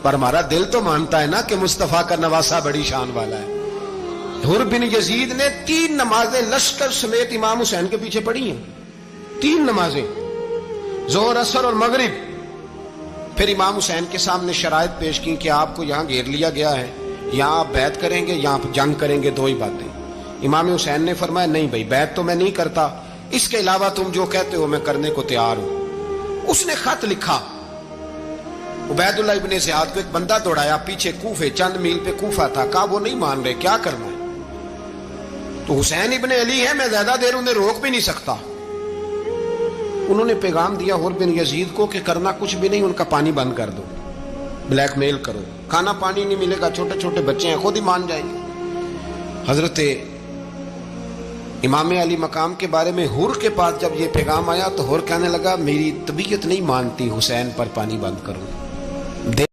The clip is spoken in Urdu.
پر ہمارا دل تو مانتا ہے نا کہ مصطفیٰ کا نواسہ بڑی شان والا ہے۔ حر بن یزید نے 3 نمازیں لشکر سمیت امام حسین کے پیچھے پڑھی ہیں، 3 نمازیں، ظہر اثر اور مغرب۔ پھر امام حسین کے سامنے شرائط پیش کی کہ آپ کو یہاں گھیر لیا گیا ہے، یہاں آپ بیعت کریں گے، یہاں آپ جنگ کریں گے، 2 ہی باتیں۔ امام حسین نے فرمایا نہیں بھائی، بیعت تو میں نہیں کرتا، اس کے علاوہ تم جو کہتے ہو میں کرنے کو تیار ہوں۔ اس نے خط لکھا، عبید اللہ ابن زیاد کو ایک بندہ دوڑایا پیچھے کوفے، چند میل پہ کوفہ تھا، کہا وہ نہیں مان رہے، کیا کرنا ہے؟ تو حسین ابن علی ہے، میں زیادہ دیر انہیں روک بھی نہیں سکتا۔ انہوں نے پیغام دیا حر بن یزید کو کہ کرنا کچھ بھی نہیں، ان کا پانی بند کر دو، بلیک میل کرو، کھانا پانی نہیں ملے گا، چھوٹے چھوٹے بچے ہیں، خود ہی مان جائیں گے۔ حضرت امام علی مقام کے بارے میں حر کے پاس جب یہ پیغام آیا تو حر کہنے لگا میری طبیعت نہیں مانتی حسین پر پانی بند کروں۔